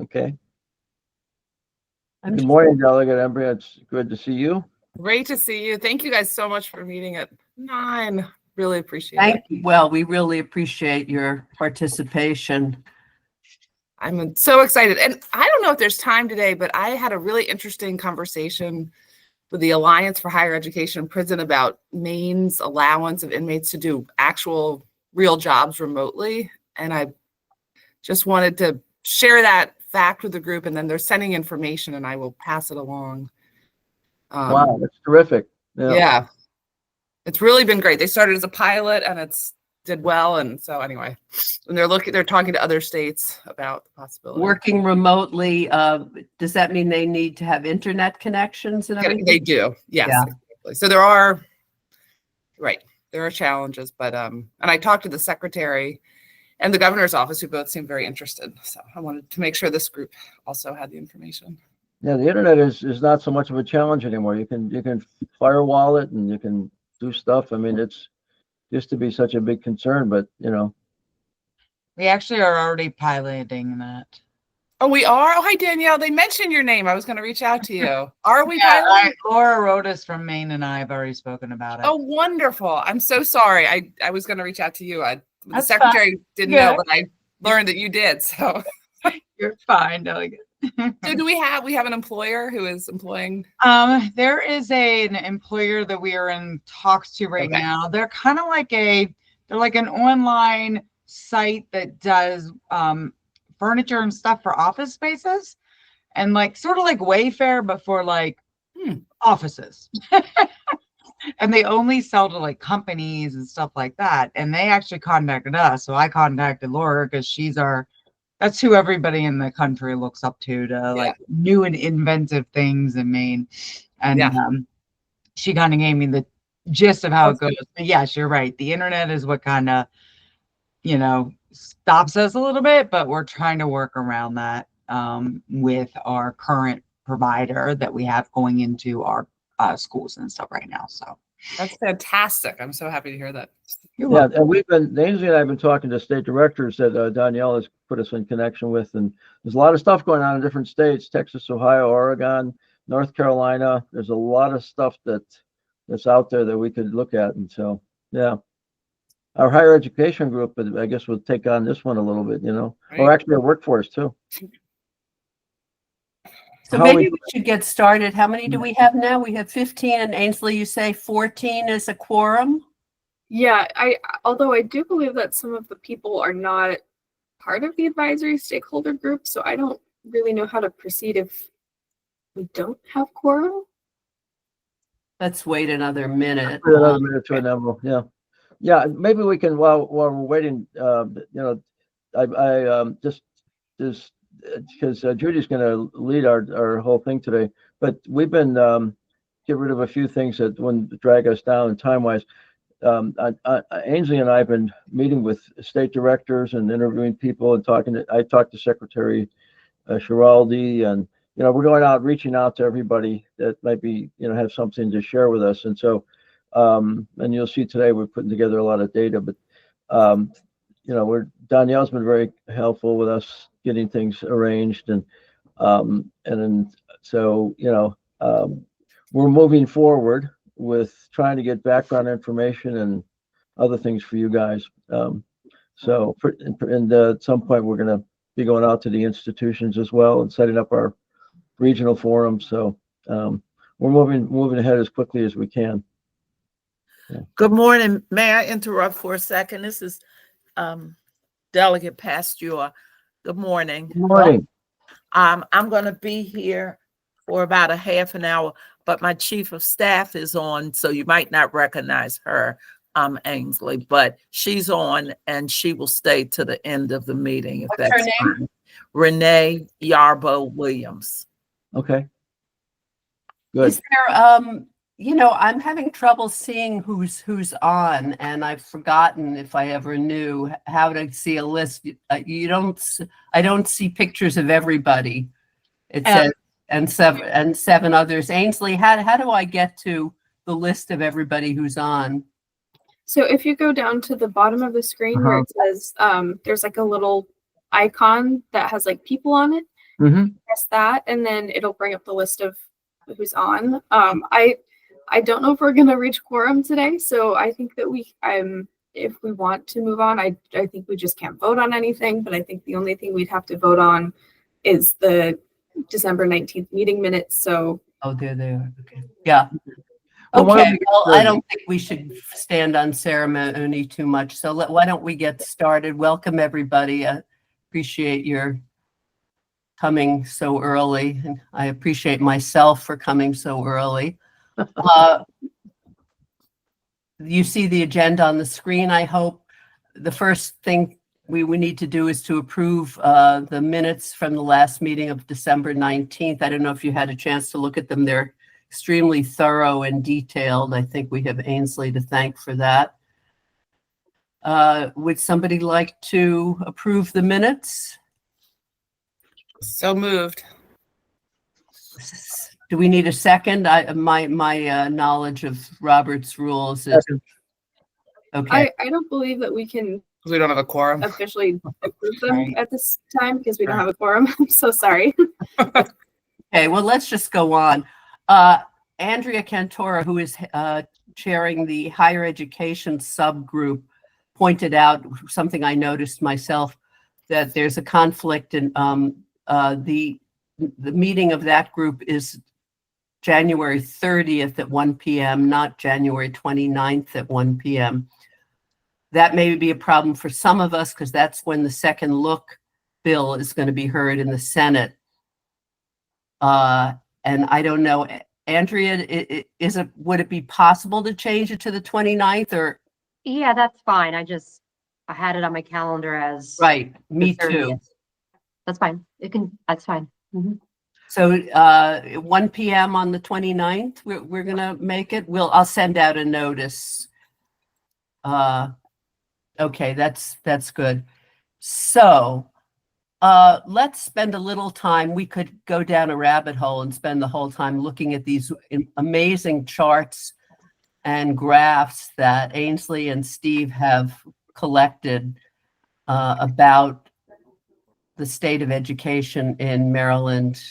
Okay. Good morning, Delegate Embry. It's good to see you. Great to see you. Thank you guys so much for meeting at 9. Really appreciate it. Well, we really appreciate your participation. I'm so excited. And I don't know if there's time today, but I had a really interesting conversation with the Alliance for Higher Education in Prison about Maine's allowance of inmates to do actual real jobs remotely. And I just wanted to share that fact with the group, and then they're sending information and I will pass it along. Wow, that's terrific. Yeah. It's really been great. They started as a pilot and it's did well. And so anyway, and they're talking to other states about the possibility. Working remotely, does that mean they need to have internet connections and everything? They do. Yes. Yeah. Exactly. So there are challenges, but and I talked to the secretary and the governor's office, who both seemed very interested. So I wanted to make sure this group also had the information. Yeah, the internet is not so much of a challenge anymore. You can firewall it and you can do stuff. I mean, it's used to be such a big concern, but we actually are already piloting that. Oh, we are? Oh, hi, Danielle. They mentioned your name. I was going to reach out to you. Are we Yeah, piloting? Laura Rodas from Maine and I have already spoken about it. Oh, wonderful. I'm so sorry. I was going to reach out to you. The That's secretary fine. didn't Yeah. know, but I learned that you did. So You're fine, Delegate. So do we have an employer who is employing? There is an employer that we are in talks to right now. They're kind of like they're like an online site that does furniture and stuff for office spaces, and like sort of like Wayfair, but for like offices. And they only sell to like companies and stuff like that. And they actually contacted us. So I contacted Laura because that's who everybody in the country looks up to like new and inventive things in Maine. And she kind of gave me the gist of how it goes. But yes, you're right. The internet is what kind of, stops us a little bit, but we're trying to work around that with our current provider that we have going into our schools and stuff right now. So that's fantastic. I'm so happy to hear that. Yeah, and Ainsley and I have been talking to state directors that Danielle has put us in connection with, and there's a lot of stuff going on in different states: Texas, Ohio, Oregon, North Carolina. There's a lot of stuff that's out there that we could look at, and so our higher education group, I guess, will take on this one a little bit, or actually our workforce too. So maybe we should get started. How many do we have now? We have 15, and Ainsley, you say 14 is a quorum? Yeah, although I do believe that some of the people are not part of the advisory stakeholder group, so I don't really know how to proceed if we don't have quorum. Let's wait another minute. Another minute to a number, yeah. Maybe we can while we're waiting. I just because Judy's going to lead our whole thing today, but we've been get rid of a few things that wouldn't drag us down time wise. Ainsley and I have been meeting with state directors and interviewing people and I talked to Secretary Schiraldi, and we're going out reaching out to everybody that might be have something to share with us. And so and you'll see today we're putting together a lot of data, but Danielle's been very helpful with us getting things arranged, and so we're moving forward with trying to get background information and other things for you guys. So at some point we're going to be going out to the institutions as well and setting up our regional forum. So we're moving ahead as quickly as we can. Good morning. May I interrupt for a second? This is Delegate Pasteur. Good morning. Good morning. I'm going to be here for about a half an hour, but my chief of staff is on, so you might not recognize her, Ainsley, but she's on and she will stay to the end of the meeting. If What's that's her name? fine. Renee Yarbo Williams. Okay. Good. Is there, I'm having trouble seeing who's on, and I've forgotten if I ever knew how to see a list. I don't see pictures of everybody. It says and seven others. Ainsley, how do I get to the list of everybody who's on? So if you go down to the bottom of the screen where it says there's like a little icon that has like people on it, Mhm. press that, and then it'll bring up the list of who's on. I don't know if we're gonna reach quorum today, so I think that if we want to move on, I think we just can't vote on anything, but I think the only thing we'd have to vote on is the December 19th meeting minutes. So Oh, there they are. Okay. Yeah. Well, why don't Okay. we get Well, I started? don't think we should stand on ceremony too much. So why don't we get started? Welcome, everybody. I appreciate your coming so early, and I appreciate myself for coming so early. You see the agenda on the screen, I hope. The first thing we need to do is to approve the minutes from the last meeting of December 19th. I don't know if you had a chance to look at them. They're extremely thorough and detailed. I think we have Ainsley to thank for that. Would somebody like to approve the minutes? So moved. Do we need a second? My knowledge of Robert's rules is Second. okay. I don't believe that we can We don't have a quorum. officially approve them Right. at this time because we don't have a quorum. I'm so sorry. Okay, well, let's just go on. Andrea Cantora, who is chairing the higher education subgroup, pointed out something I noticed myself, that there's a conflict in the meeting of that group is January 30th at 1 p.m., not January 29th at 1 p.m. That may be a problem for some of us because that's when the second look bill is going to be heard in the Senate. And I don't know, Andrea, would it be possible to change it to the 29th or? Yeah, that's fine. I had it on my calendar as Right, the me too. 30th. That's fine. That's fine. Mhm. So 1 p.m. on the 29th, we're gonna make it. I'll send out a notice. Okay, that's good. So let's spend a little time. We could go down a rabbit hole and spend the whole time looking at these amazing charts and graphs that Ainsley and Steve have collected about the state of education in Maryland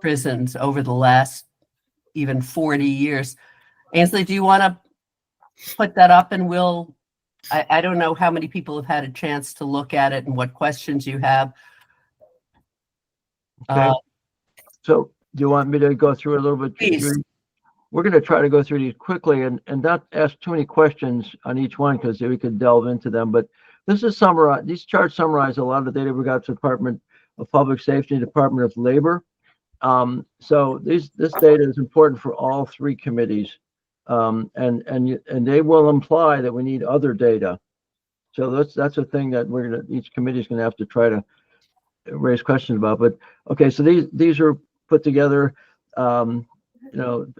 prisons over the last even 40 years. Ainsley, do you want to put that up and I don't know how many people have had a chance to look at it and what questions you have. Okay. So do you want me to go through a little bit? Please. Judy? We're going to try to go through these quickly and not ask too many questions on each one because we could delve into them. But this is summarize. These charts summarize a lot of the data we got to the Department of Public Safety, Department of Labor. So this data is important for all three committees, and they will imply that we need other data. So that's a thing that each committee is going to have to try to raise questions about. But okay, so these are put together.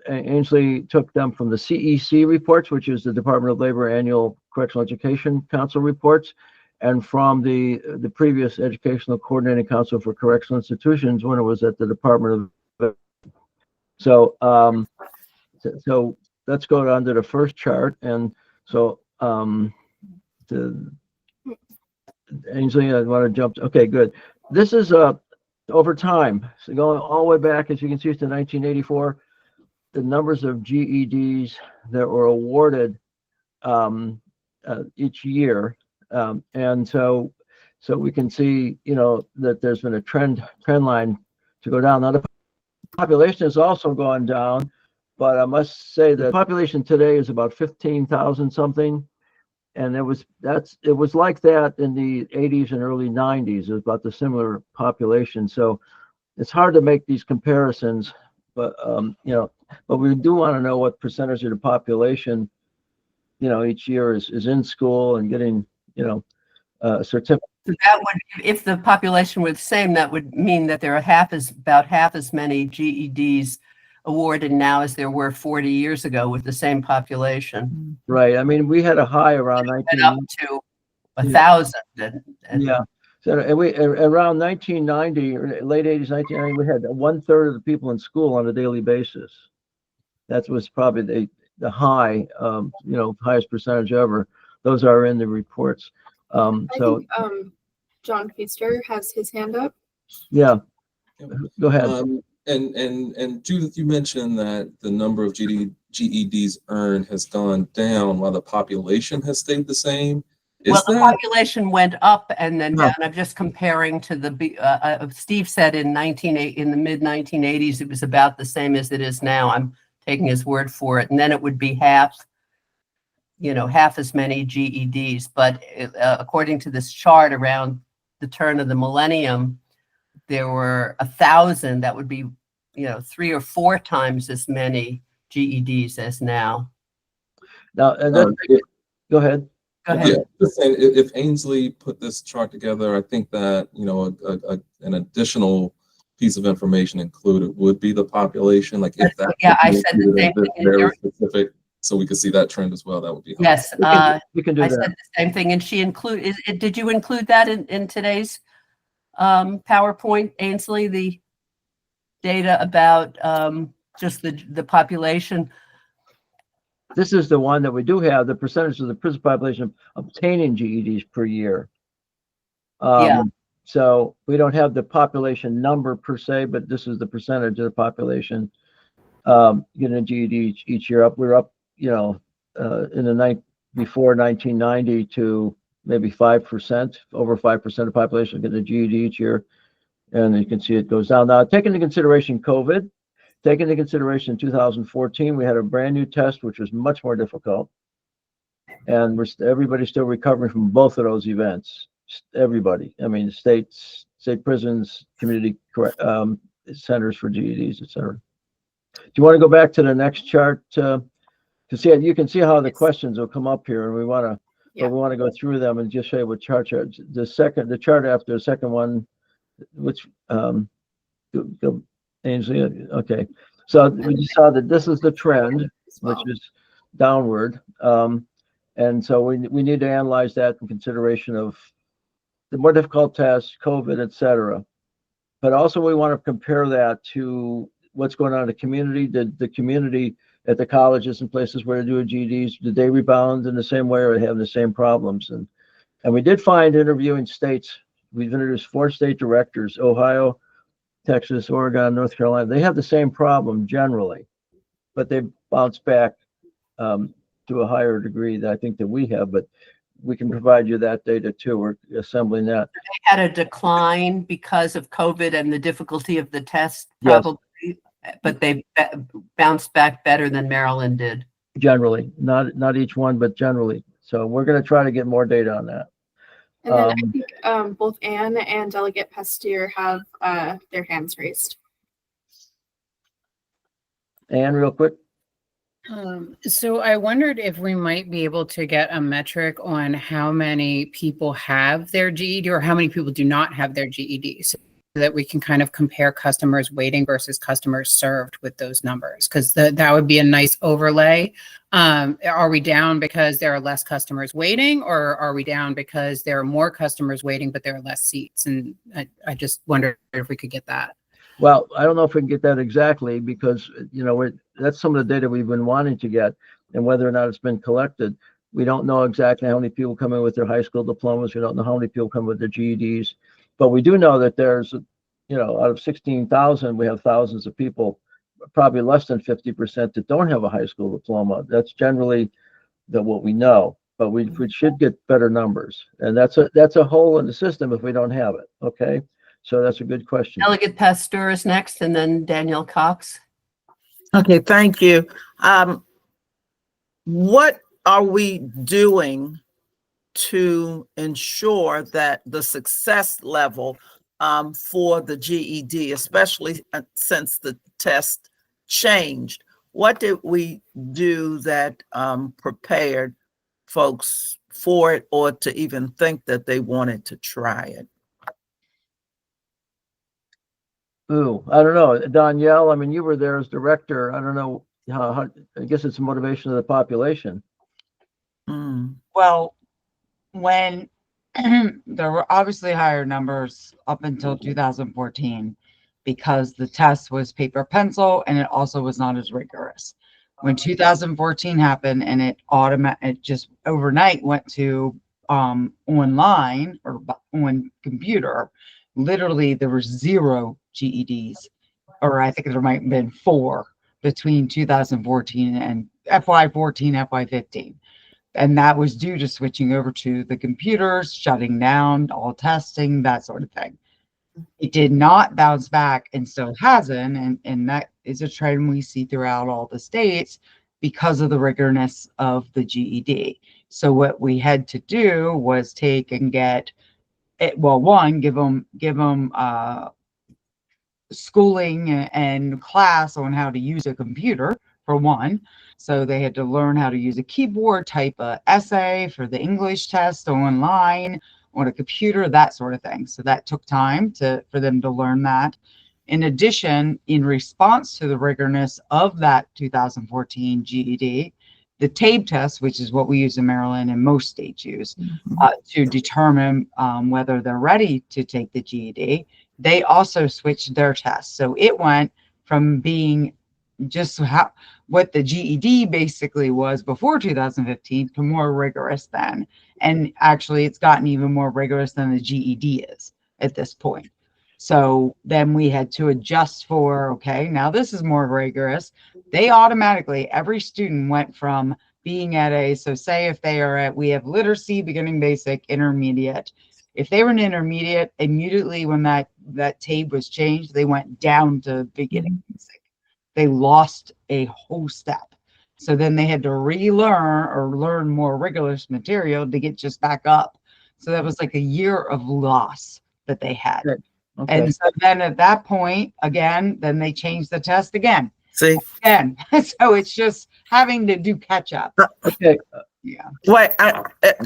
Ainsley took them from the CEC reports, which is the Department of Labor Annual Correctional Education Council reports, and from the previous Educational Coordinating Council for Correctional Institutions when it was at the Department of. So let's go on to the first chart, and so Ainsley, I want to jump. Okay, good. This is over time, so going all the way back, as you can see, to 1984. The numbers of GEDs that were awarded each year, and so we can see, that there's been a trend line to go down. Now the population has also gone down, but I must say the population today is about 15,000 something, and it was like that in the 80s and early 90s. It was about the similar population, so it's hard to make these comparisons, but but we do want to know what percentage of the population, each year is in school and getting, a certificate. So that would, if the population were the same, that would mean that there are about half as many GEDs awarded now as there were 40 years ago with the same population. Right. I mean, we had a high around Up 19. to 1,000. Yeah. So around 1990, or late 80s, 1990, we had 1/3 of the people in school on a daily basis. That was probably the high, highest percentage ever. Those are in the reports. I think John Feaster has his hand up. Yeah. Go ahead. And Judith, you mentioned that the number of GEDs earned has gone down while the population has stayed the same. Well, Is the that population went up and then No. down. I'm just comparing to Steve said in the mid 1980s, it was about the same as it is now. I'm taking his word for it. And then it would be half as many GEDs. But according to this chart, around the turn of the millennium, there were 1,000. That would be, 3 or 4 times as many GEDs as now. Now, go ahead. Go ahead. Yeah, just saying, if Ainsley put this chart together, I think that an additional piece of information included would be the population. Like if that I said the same thing. very specific, so we could see that trend as well. That would be helpful. Yes, We can do I that. said the same thing, and she did you include that in today's PowerPoint, Ainsley, the data about just the population? This is the one that we do have, the percentage of the prison population obtaining GEDs per year. Yeah. So we don't have the population number per se, but this is the percentage of the population getting a GED each year. We're up, before 1990 to maybe 5%, over 5% of the population getting a GED each year. And you can see it goes down. Now, taking into consideration COVID, taking into consideration 2014, we had a brand new test, which was much more difficult. And everybody's still recovering from both of those events. Everybody, I mean, state prisons, community centers for GEDs, et cetera. Do you want to go back to the next chart to see it? You can see how the questions will come up here, and we want to go through them and just show you what charts are. The chart after the second one, which Ainsley, okay. So we just saw that this is the trend, which is downward. And so we need to analyze that in consideration of the more difficult tests, COVID, et cetera. But also we want to compare that to what's going on in the community. Did the community at the colleges and places where they do GEDs, did they rebound in the same way or have the same problems? And we did find interviewing states, we've introduced 4 state directors, Ohio, Texas, Oregon, North Carolina. They have the same problem generally, but they bounce back to a higher degree that I think that we have, but we can provide you that data too. We're assembling that. They had a decline because of COVID and the difficulty of the test, Yes. probably, but they bounced back better than Maryland did. Generally, not each one, but generally. So we're going to try to get more data on that. And then I think both Anne and Delegate Pasteur have their hands raised. Anne, real quick. So I wondered if we might be able to get a metric on how many people have their GED or how many people do not have their GED, so that we can kind of compare customers waiting versus customers served with those numbers, because that would be a nice overlay. Are we down because there are less customers waiting, or are we down because there are more customers waiting but there are less seats? And I just wondered if we could get that. Well, I don't know if we can get that exactly, because that's some of the data we've been wanting to get, and whether or not it's been collected. We don't know exactly how many people come in with their high school diplomas. We don't know how many people come with their GEDs, but we do know that there's, out of 16,000, we have thousands of people, probably less than 50% that don't have a high school diploma. That's generally what we know, but we should get better numbers, and that's a hole in the system if we don't have it. Okay. So that's a good question. Delegate Pasteur is next, and then Danielle Cox. Okay, thank you. What are we doing to ensure that the success level for the GED, especially since the test changed? What did we do that prepared folks for it, or to even think that they wanted to try it? Ooh, I don't know. Danielle, I mean, you were there as director. I don't know how I guess it's a motivation of the population. Well, when there were obviously higher numbers up until 2014, because the test was paper pencil and it also was not as rigorous. When 2014 happened and it just overnight went to online or on computer, literally there were 0 GEDs, or I think there might have been 4 between 2014 and FY14, FY15. And that was due to switching over to the computers, shutting down all testing, that sort of thing. It did not bounce back and still hasn't. And that is a trend we see throughout all the states because of the rigorousness of the GED. So what we had to do was take and get it, well, one, give them schooling and class on how to use a computer, for one. So they had to learn how to use a keyboard, type a essay for the English test online on a computer, that sort of thing. So that took time for them to learn that. In addition, in response to the rigorousness of that 2014 GED, the TABE test, which is what we use in Maryland and most states use to determine whether they're ready to take the GED, they also switched their test. So it went from being just what the GED basically was before 2015 to more rigorous then. And actually, it's gotten even more rigorous than the GED is at this point. So then we had to adjust for, okay, now this is more rigorous. They automatically, every student went from being at so say if they are at, we have literacy, beginning, basic, intermediate. If they were in intermediate, immediately when that TABE was changed, they went down to beginning basic. They lost a whole step. So then they had to relearn or learn more rigorous material to get just back up. So that was like a year of loss that they had. Okay. And so then at that point, again, then they changed the test again. See? Again. So it's just having to do catch up. Okay. Yeah. Wait,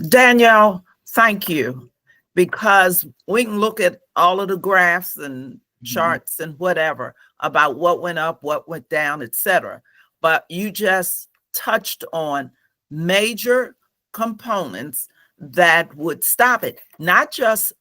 Danielle, thank you. Because we can look at all of the graphs and charts and whatever about what went up, what went down, etc. But you just touched on major components that would stop it, not just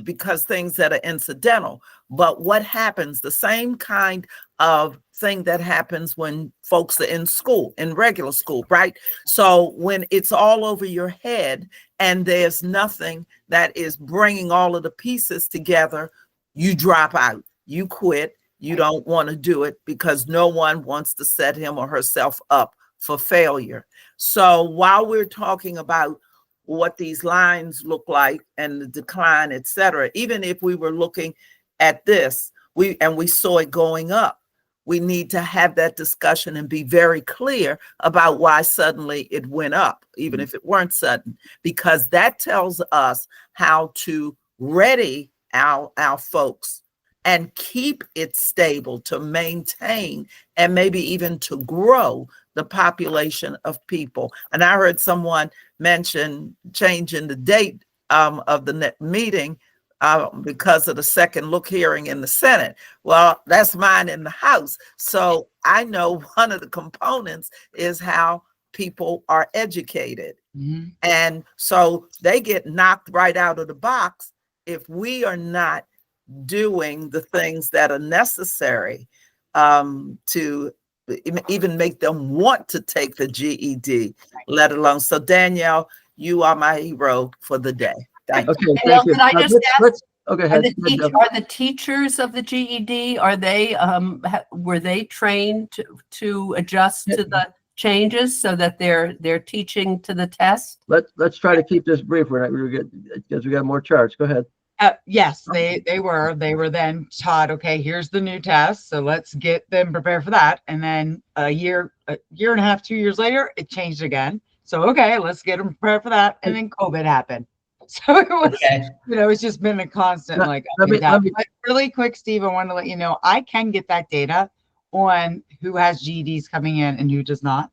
because things that are incidental, but what happens, the same kind of thing that happens when folks are in school, in regular school, right? So when it's all over your head and there's nothing that is bringing all of the pieces together, you drop out, you quit, you don't want to do it because no one wants to set him or herself up for failure. So while we're talking about what these lines look like and the decline, et cetera, even if we were looking at this, we saw it going up, we need to have that discussion and be very clear about why suddenly it went up, even if it weren't sudden, because that tells us how to ready our folks and keep it stable, to maintain and maybe even to grow the population of people. And I heard someone mention changing the date of the meeting because of the second look hearing in the Senate. Well, that's mine in the House. So I know one of the components is how people are educated. Mm-hmm. And so they get knocked right out of the box if we are not doing the things that are necessary to even make them want to take the GED, let alone. So Danielle, you are my hero for the day. Thank you. Okay. Danielle, Thank you. can I just ask, Okay. are the teachers of the GED, are they were they trained to adjust to the changes so that they're teaching to the test? Let's try to keep this brief. Because we got more charts. Go ahead. Yes, they were then taught, okay, here's the new test. So let's get them prepared for that. And then a year and a half, 2 years later, it changed again. So, okay, let's get them prepared for that. And then COVID happened. So it was, it's just been a constant like, but really quick, Steve, I want to let you know, I can get that data on who has GEDs coming in and who does not,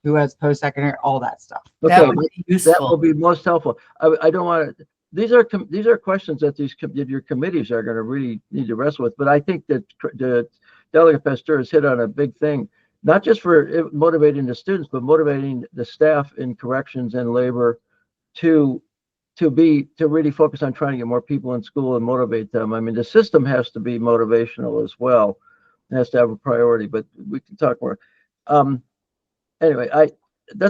who has post-secondary, all that stuff. Okay, That would be useful. that will be most helpful. I don't want to. These are questions that your committees are going to really need to wrestle with. But I think that the Delegate Pasteur has hit on a big thing, not just for motivating the students, but motivating the staff in corrections and labor to really focus on trying to get more people in school and motivate them. I mean, the system has to be motivational as well. It has to have a priority. But we can talk more. Anyway,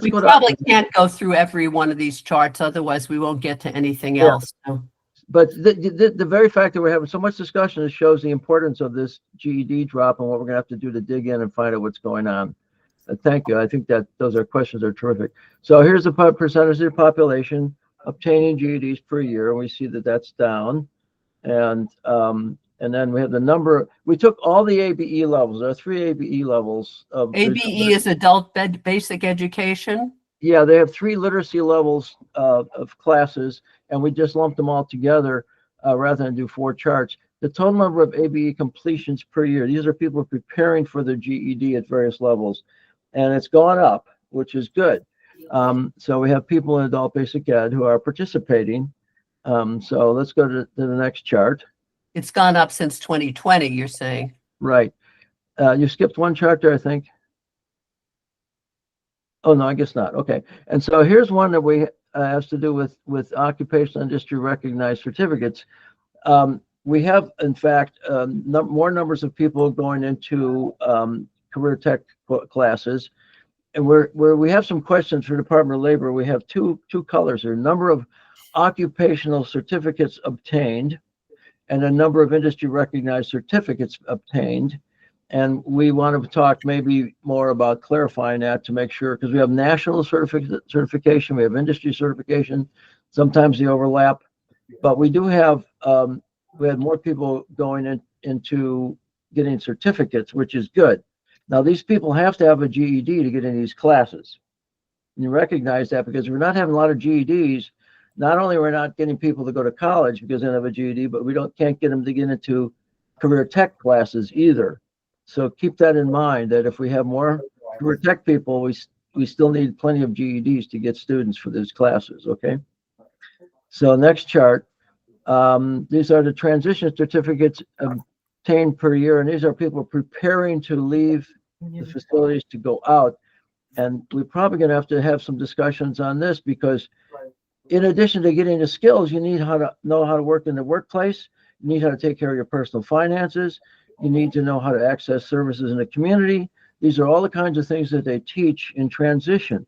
we probably can't go through every one of these charts, otherwise we won't get to anything else. So. but the very fact that we're having so much discussion, it shows the importance of this GED drop and what we're gonna have to do to dig in and find out what's going on. Thank you. I think that those are questions are terrific. So here's the percentage of the population obtaining GEDs per year, and we see that that's down. And then we have the number. We took all the ABE levels. There are 3 ABE levels of ABE is adult basic education. Yeah, they have 3 literacy levels of classes, and we just lumped them all together rather than do 4 charts. The total number of ABE completions per year. These are people preparing for their GED at various levels, and it's gone up, which is good. So we have people in adult basic ed who are participating. So let's go to the next chart. It's gone up since 2020, you're saying. Right. You skipped one chart there, I think. Oh, no, I guess not. Okay. And so here's one that we has to do with occupational industry recognized certificates. We have, in fact, more numbers of people going into career tech classes. And where we have some questions for Department of Labor, we have two colors here: number of occupational certificates obtained and a number of industry recognized certificates obtained. And we want to talk maybe more about clarifying that to make sure, because we have national certification, we have industry certification, sometimes they overlap, but we do have, we had more people going into getting certificates, which is good. Now, these people have to have a GED to get in these classes. And you recognize that because we're not having a lot of GEDs. Not only we're not getting people to go to college because they don't have a GED, but we can't get them to get into career tech classes either. So keep that in mind, that if we have more career tech people, we still need plenty of GEDs to get students for these classes, okay? So next chart, these are the transition certificates obtained per year, and these are people preparing to leave the facilities to go out. And we're probably gonna have some discussions on this, because in addition to getting the skills, you need to know how to work in the workplace, you need how to take care of your personal finances, you need to know how to access services in the community. These are all the kinds of things that they teach in transition.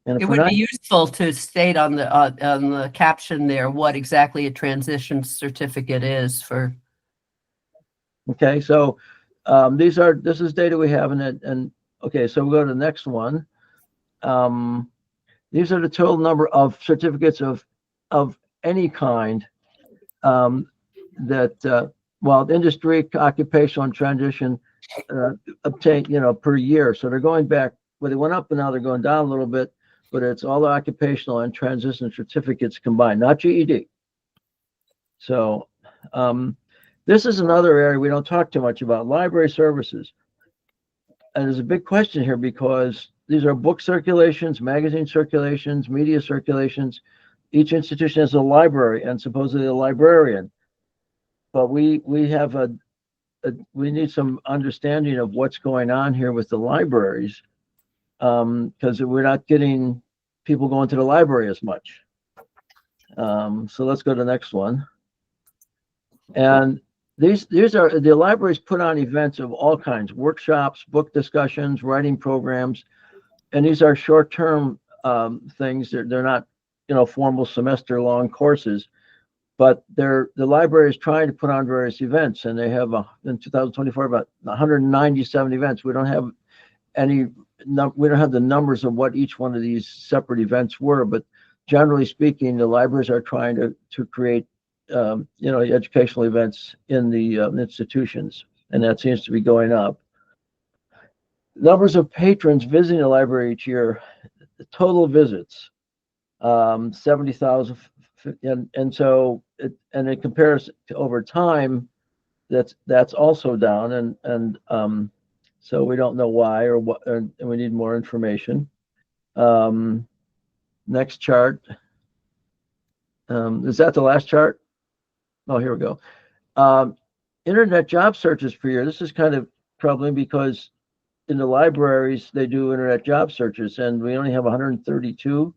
And it would be useful to state on the caption there what exactly a transition certificate is for. Okay, so this is data we have in it, and okay, so we'll go to the next one. These are the total number of certificates of any kind that well, industry, occupational, and transition obtain, per year. So they're going back, well, they went up and now they're going down a little bit, but it's all the occupational and transition certificates combined, not GED. So this is another area we don't talk too much about, library services. And there's a big question here, because these are book circulations, magazine circulations, media circulations. Each institution has a library and supposedly a librarian. But we have we need some understanding of what's going on here with the libraries, because we're not getting people going to the library as much. So let's go to the next one. And these are the libraries put on events of all kinds: workshops, book discussions, writing programs, and these are short-term things. They're not, formal semester-long courses. But the library is trying to put on various events, and they have in 2024 about 197 events. We don't have we don't have the numbers of what each one of these separate events were, but generally speaking, the libraries are trying to create educational events in the institutions, and that seems to be going up. Numbers of patrons visiting the library each year, the total visits, 70,000. And so it compares to over time, that's also down, and so we don't know why or what, and we need more information. Next chart. Is that the last chart? Oh, here we go. Internet job searches per year. This is kind of troubling, because in the libraries they do internet job searches, and we only have 132.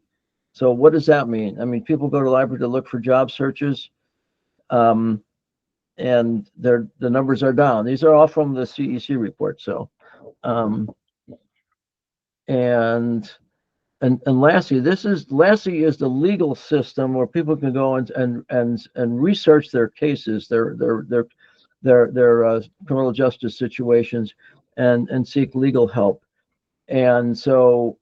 So what does that mean? I mean, people go to the library to look for job searches, and the numbers are down. These are all from the CEC report. So, and and Lassie, Lassie is the legal system where people can go and research their cases, their criminal justice situations, and seek legal help. And so,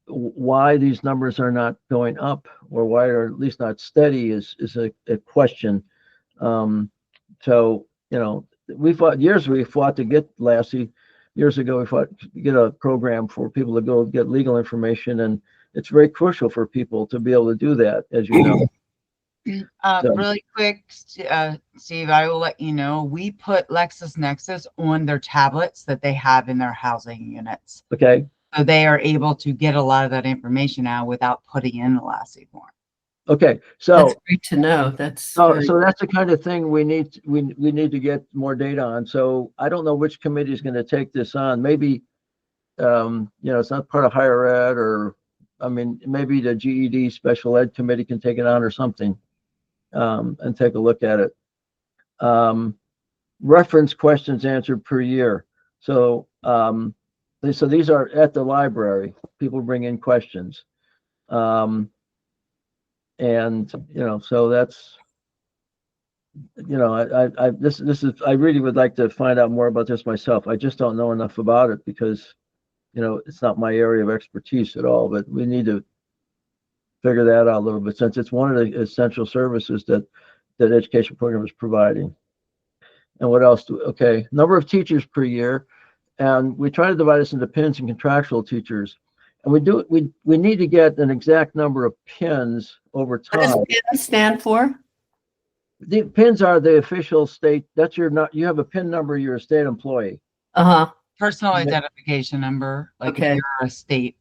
why these numbers are not going up, or why are at least not steady, is a question. So, we fought to get Lassie. Years ago, we fought to get a program for people to go get legal information, and it's very crucial for people to be able to do that, as you know. So- Really quick, Steve, I will let you know, we put LexisNexis on their tablets that they have in their housing units. Okay. So they are able to get a lot of that information now without putting in the Lassie form. Okay. So That's great to know. That's very- so that's the kind of thing we need to get more data on. So I don't know which committee is going to take this on. Maybe it's not part of higher ed, or I mean, maybe the GED special ed committee can take it on or something, and take a look at it. Reference questions answered per year. So these are at the library. People bring in questions. And so that's, I really would like to find out more about this myself. I just don't know enough about it because it's not my area of expertise at all, but we need to figure that out a little bit, since it's one of the essential services that education program is providing. And what else okay, number of teachers per year, and we try to divide this into PINs and contractual teachers. And we need to get an exact number of PINs over What does time. PIN stand for? The PINs are the official state. You have a PIN number, you're a state employee. Uh-huh. Personal Yeah. identification number, like Okay. if you're a state,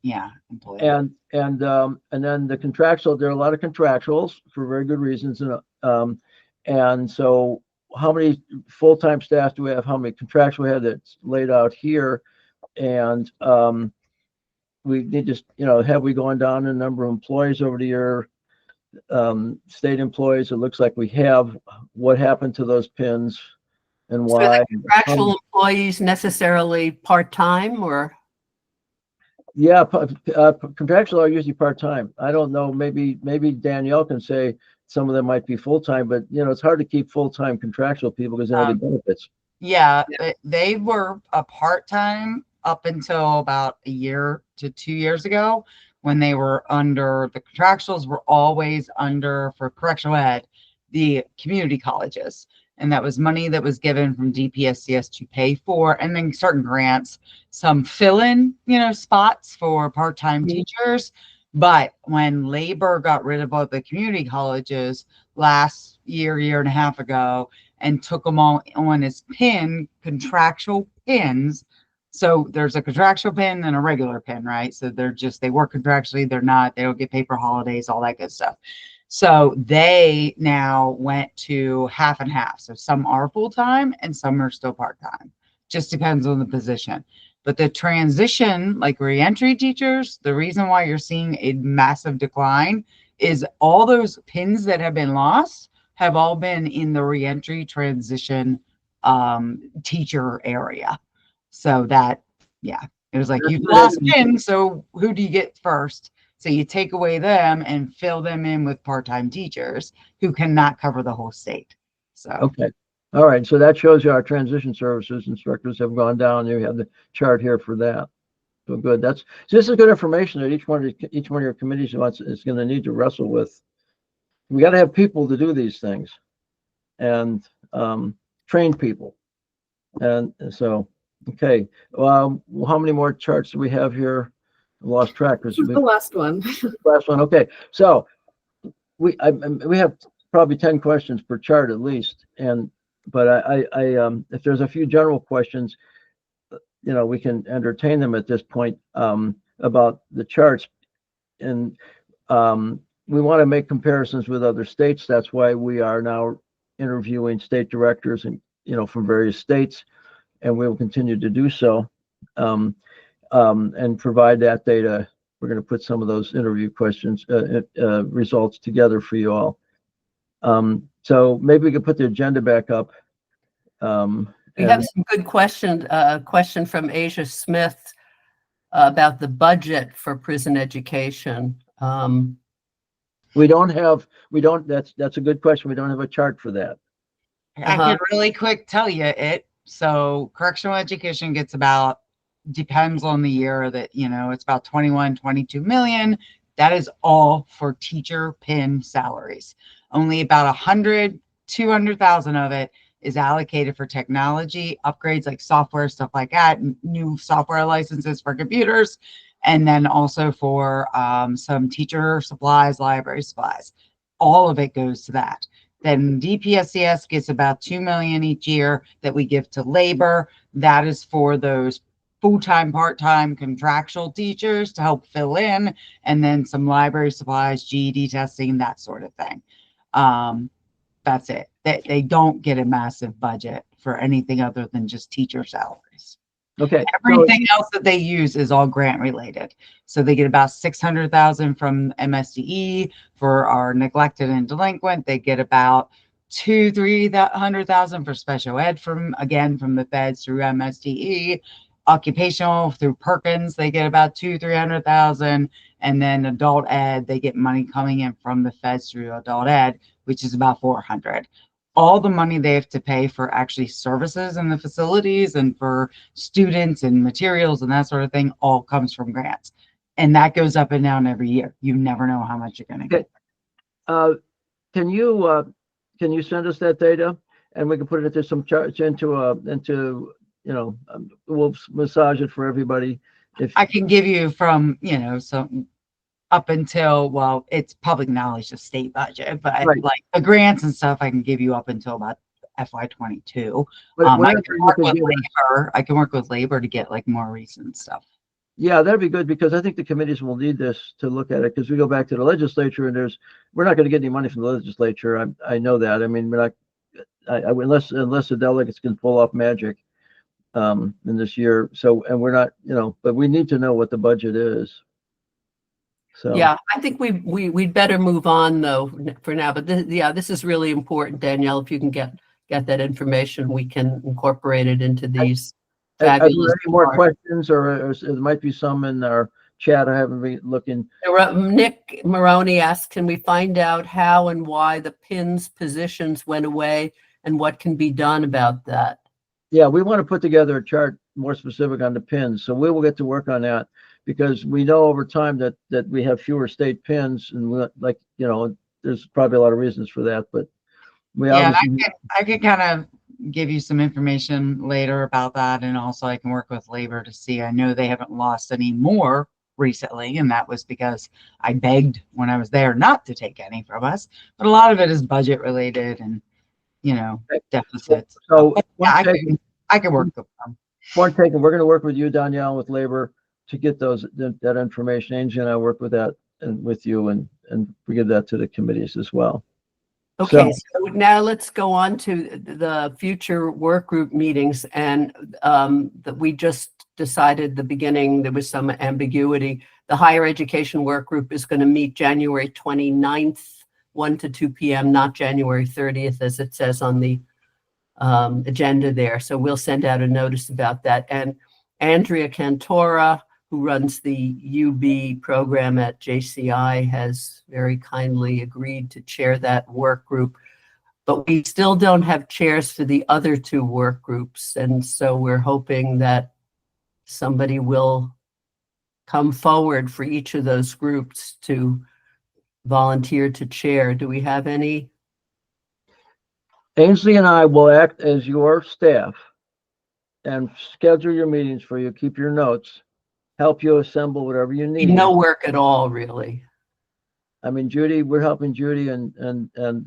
employee. And then the contractual, there are a lot of contractuals for very good reasons. And so how many full-time staff do we have? How many contractual we have? That's laid out here. And we need to, have we gone down in number of employees over the year? State employees, it looks like we have. What happened to those PINs and why? Contractual employees necessarily part-time, or? Yeah, contractual are usually part-time. I don't know, maybe Danielle can say some of them might be full-time, but it's hard to keep full-time contractual people because they have the benefits. Yeah, they were a part-time up until about a year to 2 years ago, when they were under, the contractuals were always under, for correctional ed, the community colleges. And that was money that was given from DPSCS to pay for, and then certain grants, some fill-in, spots for part-time teachers. But when labor got rid of both the community colleges last year and a half ago, and took them all on as contractual PINs. So there's a contractual PIN and a regular PIN, right? So they work contractually, they don't get paid for holidays, all that good stuff. So they now went to half and half. So some are full-time and some are still part-time. Just depends on the position. But the transition, like reentry teachers, the reason why you're seeing a massive decline is all those PINs that have been lost have all been in the reentry transition teacher area. So that, it was like, you've lost PIN, so who do you get first? So you take away them and fill them in with part-time teachers who cannot cover the whole state. So Okay. All right. So that shows you our transition services instructors have gone down. You have the chart here for that. So good. This is good information that each one of your committees is going to need to wrestle with. We got to have people to do these things, and train people. And so, okay. How many more charts do we have here? I lost track. This is the last one. Last one. Okay. So we have probably 10 questions per chart at least. But I if there's a few general questions, we can entertain them at this point about the charts. And we want to make comparisons with other states. That's why we are now interviewing state directors and from various states, and we will continue to do so and provide that data. We're going to put some of those interview questions results together for you all. So maybe we could put the agenda back up. We have some good question from Asia Smith. about the budget for prison education. We don't, that's a good question. We don't have a chart for that. I could really quick tell you it. So correctional education gets about, depends on the year, that, you know, it's about 21, 22 million. That is all for teacher pin salaries. Only about 200,000 of it is allocated for technology upgrades, like software, stuff like that, new software licenses for computers, and then also for some teacher supplies, library supplies. All of it goes to that. Then DPSCS gets about 2 million each year that we give to labor. That is for those full-time, part-time contractual teachers to help fill in, and then some library supplies, GED testing, that sort of thing. That's it. They don't get a massive budget for anything other than just teacher salaries. Okay. Everything else that they use is all grant related. So they get about 600,000 from MSDE for our neglected and delinquent. They get about 300,000 for special ed from the feds through MSDE. Occupational through Perkins, they get about 300,000, and then adult ed, they get money coming in from the feds through adult ed, which is about 400. All the money they have to pay for actually services in the facilities and for students and materials and that sort of thing all comes from grants, and that goes up and down every year. You never know how much you're going to get. Can you send us that data, and we can put it into some charts into you know, we'll massage it for everybody. If I can give you from, you know, some up until, well, it's public knowledge, the state budget, but Right. like the grants and stuff, I can give you up until about FY22. I can work with labor to get like more recent stuff. Yeah, that'd be good, because I think the committees will need this to look at it, because we go back to the legislature and we're not going to get any money from the legislature. I know that. I mean, we're not, unless the delegates can pull off magic in this year. So, and we're not, you know, but we need to know what the budget is. So yeah, I think we'd better move on though for now. But this is really important, Danielle. If you can get that information, we can incorporate it into these fabulous. Are there any more questions, or there might be some in our chat? I haven't been looking. Nick Maroney asked, can we find out how and why the PINS positions went away and what can be done about that? Yeah, we want to put together a chart more specific on the pins. So we will get to work on that, because we know over time that we have fewer state pins, and like, you know, there's probably a lot of reasons for that, but I can kind of give you some information later about that. And also I can work with labor to see, I know they haven't lost any more recently, and that was because I begged when I was there not to take any from us, but a lot of it is budget related and, you know, deficits. So yeah, I can work with them. Point taken. We're going to work with you, Danielle, with labor to get that information. Angie and I work with that and with you, and we give that to the committees as well. Okay, so now let's go on to the future work group meetings, and that we just decided the beginning, there was some ambiguity. The higher education work group is going to meet January 29th, 1 to 2 p.m., not January 30th, as it says on the agenda there. So we'll send out a notice about that. And Andrea Cantora, who runs the UB program at JCI, has very kindly agreed to chair that work group. But we still don't have chairs for the other two work groups. And so we're hoping that somebody will come forward for each of those groups to volunteer to chair. Do we have any? Ainsley and I will act as your staff and schedule your meetings for you, keep your notes, help you assemble whatever you need. No work at all, really. I mean, Judy, we're helping Judy, and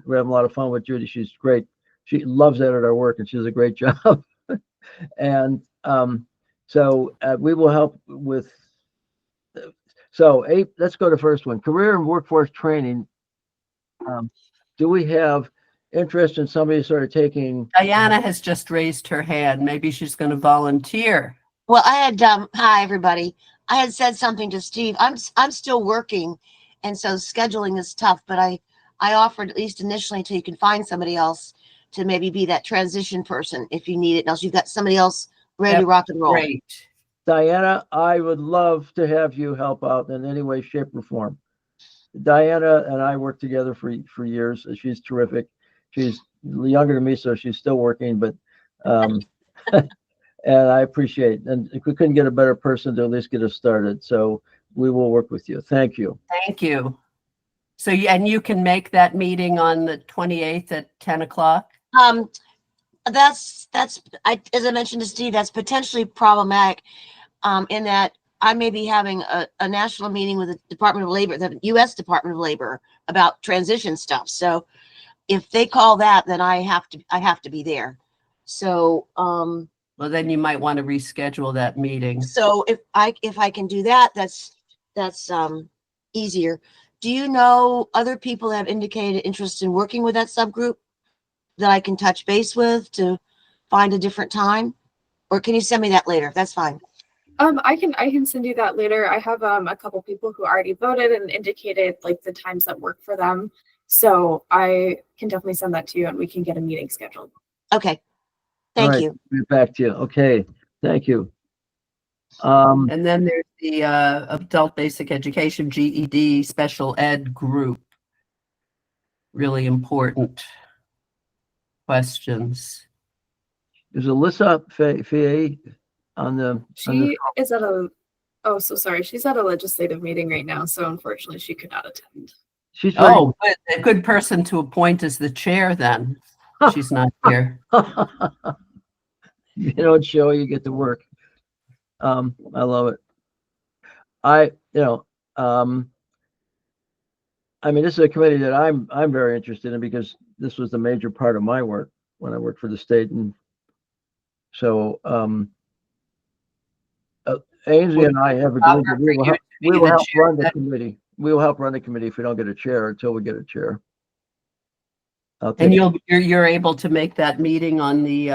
we're having a lot of fun with Judy. She's great. She loves that at our work, and she does a great job. And so we will help with. So let's go to the first one. Career and workforce training. Do we have interest in somebody sort of taking? Diana has just raised her hand. Maybe she's going to volunteer. Well, I had hi everybody. I had said something to Steve. I'm still working, and so scheduling is tough. But I offered, at least initially, until you can find somebody else to maybe be that transition person if you need it. Else you've got somebody else ready to rock and roll. Great. Diana, I would love to have you help out in any way, shape, or form. Diana and I worked together for years. She's terrific. She's younger than me, so she's still working, but and I appreciate. And if we couldn't get a better person to at least get us started, so we will work with you. Thank you. Thank you. So, and you can make that meeting on the 28th at 10 o'clock? That's as I mentioned to Steve, that's potentially problematic, in that I may be having a national meeting with the Department of Labor, the U.S. Department of Labor, about transition stuff. So if they call that, then I have to be there. So, Well, then you might want to reschedule that meeting. so if I can do that, that's easier. Do you know other people that have indicated interest in working with that subgroup that I can touch base with to find a different time? Or can you send me that later? That's fine. I can send you that later. I have a couple people who already voted and indicated like the times that work for them. So I can definitely send that to you and we can get a meeting scheduled. Okay. Thank you. Get back to you. Okay. Thank you. And then there's the Adult Basic Education GED Special Ed Group. Really important questions. Is Alyssa Fay on the? She is at so sorry. She's at a legislative meeting right now. So unfortunately she could not attend. She's a good person to appoint as the chair then. She's not here. You don't show, you get to work. I love it. I mean, this is a committee that I'm very interested in because this was the major part of my work when I worked for the state. And so Ainsley and I have agreed that we will help run the committee. We will help run the committee if we don't get a chair until we get a chair. And you're able to make that meeting on the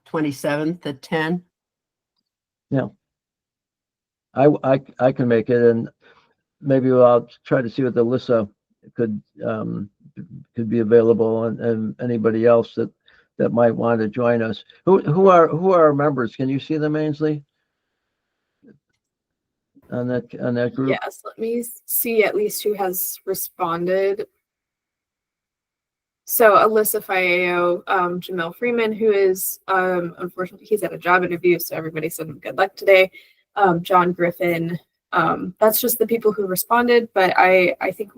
27th at 10? Yeah. I can make it, and maybe I'll try to see what Alyssa could be available, and anybody else that might want to join us. Who are our members? Can you see them, Ainsley? On that group? Yes, let me see at least who has responded. So Alyssa Fayeo, Jamil Freeman, who is unfortunately he's at a job interview, so everybody send him good luck today. John Griffin. That's just the people who responded, but I think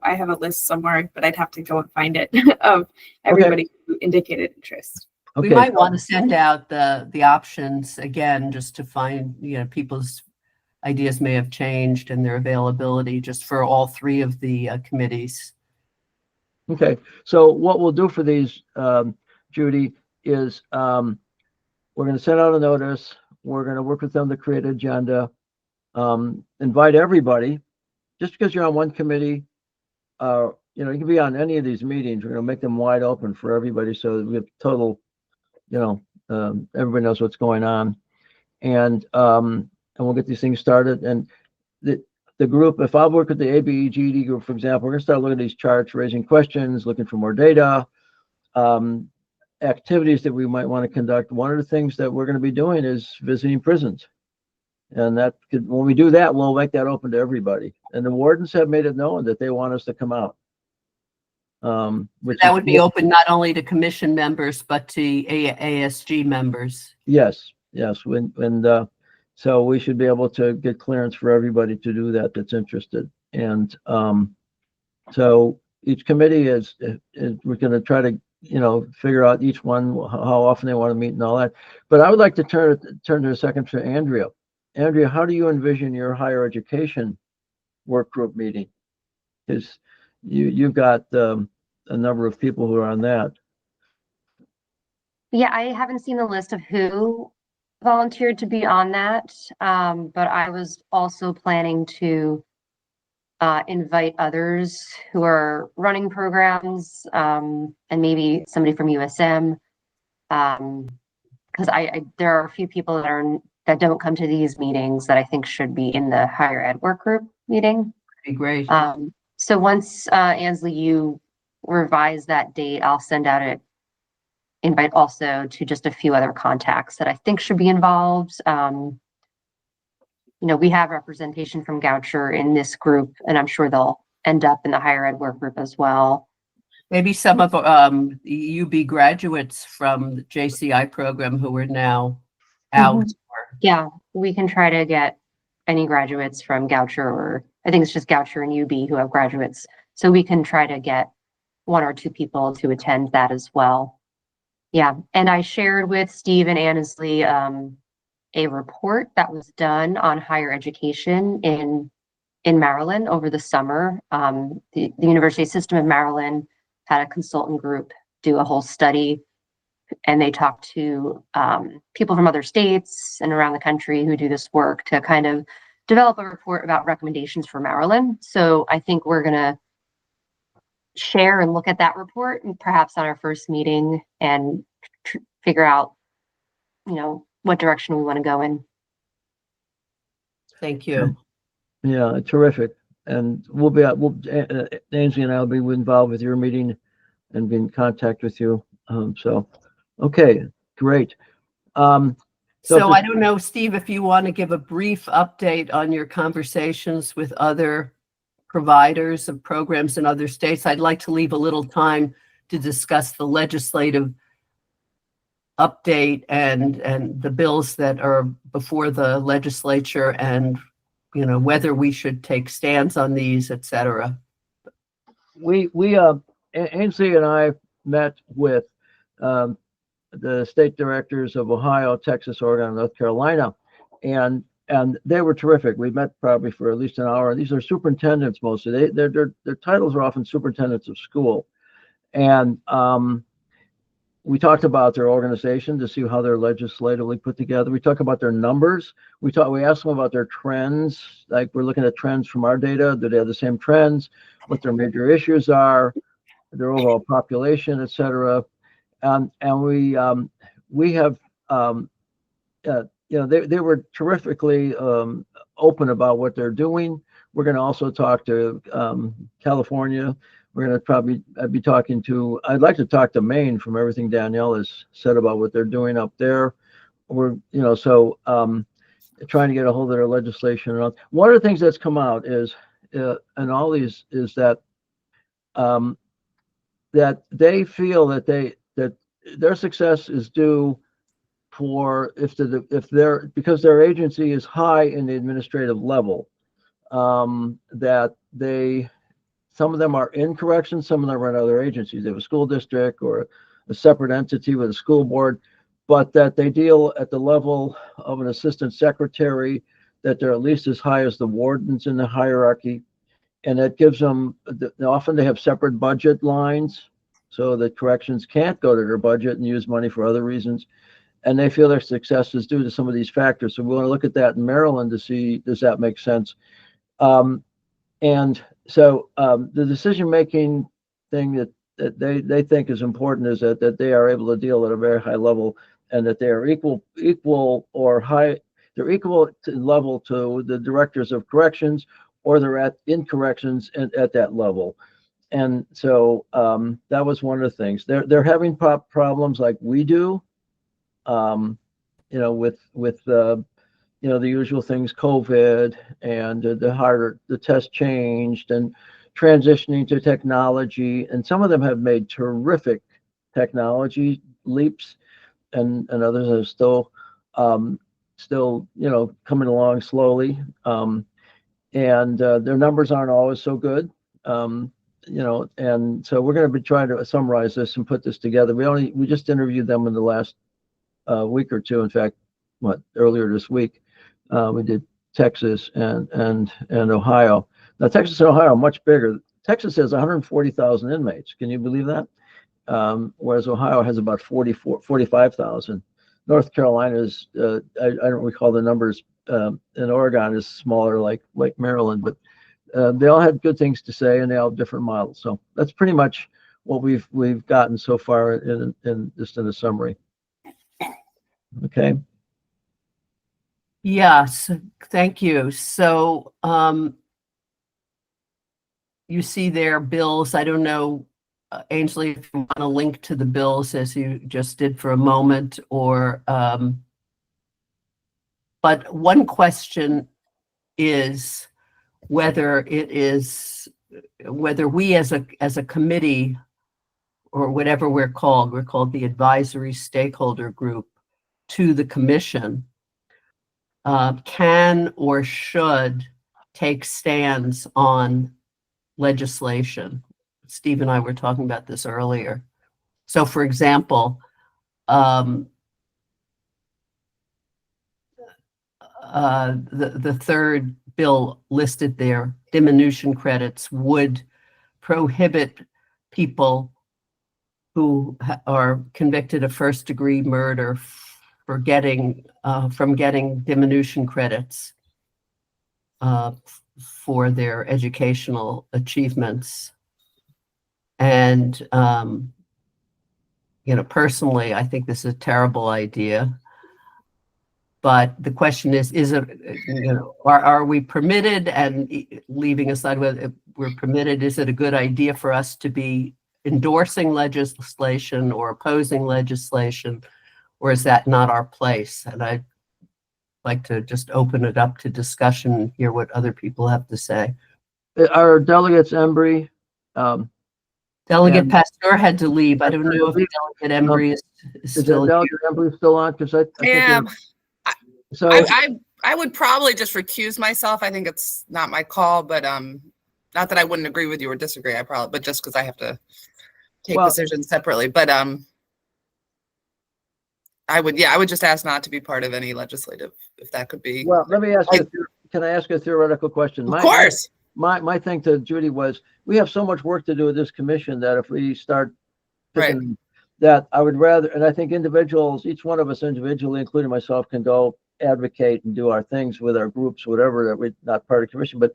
I have a list somewhere, but I'd have to go and find it of everybody who indicated interest. We might want to send out the options again, just to find, people's ideas may have changed and their availability just for all three of the committees. Okay, so what we'll do for these, Judy, is we're going to send out a notice. We're going to work with them to create an agenda. Invite everybody. Just because you're on one committee, you can be on any of these meetings. We're going to make them wide open for everybody, so that we have total, everybody knows what's going on, and we'll get these things started. And the group, if I work with the ABE GED group, for example, we're going to start looking at these charts, raising questions, looking for more data, activities that we might want to conduct. One of the things that we're going to be doing is visiting prisons. And when we do that, we'll make that open to everybody. And the wardens have made it known that they want us to come out. That would be open not only to commission members, but to ASG members. Yes. So we should be able to get clearance for everybody to do that that's interested. And so each committee is we're going to try to figure out each one how often they want to meet and all that. But I would like to turn to a second to Andrea. Andrea, how do you envision your higher education work group meeting? Because you've got a number of people who are on that. Yeah, I haven't seen the list of who volunteered to be on that, but I was also planning to invite others who are running programs, and maybe somebody from USM, because there are a few people that don't come to these meetings that I think should be in the higher ed work group meeting. Be great. So once Ainsley, you revise that date, I'll send out an invite also to just a few other contacts that I think should be involved. we have representation from Goucher in this group, and I'm sure they'll end up in the higher ed work group as well. Maybe some of the UB graduates from the JCI program who are now out. Yeah, we can try to get any graduates from Goucher, or I think it's just Goucher and UB who have graduates. So we can try to get 1 or 2 people to attend that as well. Yeah, and I shared with Steve and Annesley a report that was done on higher education in Maryland over the summer. The University System of Maryland had a consultant group do a whole study, and they talked to people from other states and around the country who do this work to kind of develop a report about recommendations for Maryland. So I think we're going to share and look at that report, and perhaps on our first meeting, and figure out, what direction we want to go in. Thank you. Yeah, terrific. And Ainsley and I will be involved with your meeting and be in contact with you. Okay, great. So I don't know, Steve, if you want to give a brief update on your conversations with other providers of programs in other states. I'd like to leave a little time to discuss the legislative update and the bills that are before the legislature, and whether we should take stands on these, et cetera. Ainsley and I met with the state directors of Ohio, Texas, Oregon, and North Carolina, and they were terrific. We met probably for at least an hour. These are superintendents mostly. Their titles are often superintendents of school, and we talked about their organization to see how they're legislatively put together. We talked about their numbers. We asked them about their trends. Like, we're looking at trends from our data. Do they have the same trends? What their major issues are, their overall population, et cetera. And we have, they were terrifically open about what they're doing. We're going to also talk to California. We're going to probably I'd like to talk to Maine from everything Danielle has said about what they're doing up there. We're, trying to get a hold of their legislation. One of the things that's come out is, and all these, is that that they feel that their success is due because their agency is high in the administrative level, that some of them are in corrections, some of them are in other agencies. They have a school district or a separate entity with a school board, but that they deal at the level of an assistant secretary, that they're at least as high as the wardens in the hierarchy. And that gives them, often they have separate budget lines, so that corrections can't go to their budget and use money for other reasons. And they feel their success is due to some of these factors. So we want to look at that in Maryland to see, does that make sense? And so the decision-making thing that they think is important is that they are able to deal at a very high level, and that they are equal or high. They're equal level to the directors of corrections, or they're in corrections at that level. And so that was one of the things. They're having problems like we do, with the usual things, COVID, and the test changed, and transitioning to technology. And some of them have made terrific technology leaps, and others are still coming along slowly. And their numbers aren't always so good. And so we're going to be trying to summarize this and put this together. We just interviewed them in the last week or two. In fact, earlier this week, we did Texas and Ohio. Now, Texas and Ohio are much bigger. Texas has 140,000 inmates. Can you believe that? Whereas Ohio has about 45,000. North Carolina is, I don't recall the numbers, and Oregon is smaller, like Maryland, but they all had good things to say, and they all have different models. So that's pretty much what we've gotten so far in just in a summary. Okay. Yes, thank you. So you see their bills. I don't know, Ainsley, if you want to link to the bills as you just did for a moment, or but one question is whether we as a committee, or whatever we're called the advisory stakeholder group to the commission, can or should take stands on legislation. Steve and I were talking about this earlier. So, for example, the third bill listed there, diminution credits, would prohibit people who are convicted of first-degree murder for getting from getting diminution credits for their educational achievements. And personally, I think this is a terrible idea. But the question is it, are we permitted, and leaving aside whether we're permitted, is it a good idea for us to be endorsing legislation or opposing legislation, or is that not our place? And I'd like to just open it up to discussion and hear what other people have to say. Our delegates, Embry, Delegate Pasteur had to leave. I don't know if Delegate Embry is still Delegate here. Embry still on? Because I think so. I would probably just recuse myself. I think it's not my call, but not that I wouldn't agree with you or disagree. But just because I have to take decisions separately. But I would just ask not to be part of any legislative, if that could be. Well, let me ask you. Can I ask a theoretical question? Of course. My thing to Judy was, we have so much work to do with this commission that if we start picking that, I would rather, and I think individuals, each one of us individually, including myself, can go advocate and do our things with our groups, whatever, that we're not part of the commission. But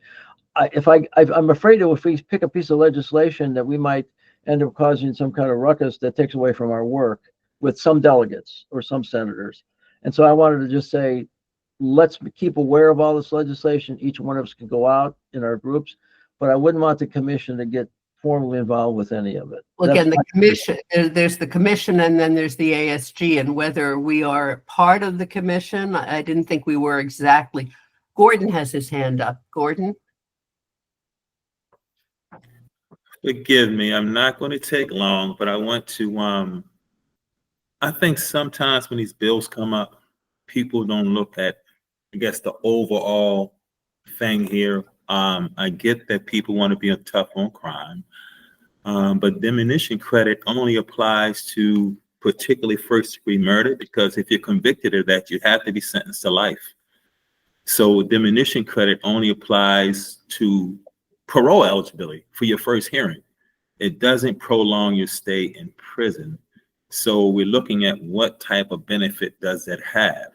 I'm afraid that if we pick a piece of legislation, that we might end up causing some kind of ruckus that takes away from our work with some delegates or some senators. And so I wanted to just say, let's keep aware of all this legislation. Each one of us can go out in our groups, but I wouldn't want the commission to get formally involved with any of it. Well, again, the commission, there's the commission, and then there's the ASG, and whether we are part of the commission, I didn't think we were exactly. Gordon has his hand up. Gordon? Forgive me, I'm not going to take long, but I want to, I think sometimes when these bills come up, people don't look at, I guess, the overall thing here. I get that people want to be tough on crime, but diminution credit only applies to particularly first-degree murder, because if you're convicted of that, you have to be sentenced to life. So diminution credit only applies to parole eligibility for your first hearing. It doesn't prolong your stay in prison. So we're looking at what type of benefit does that have.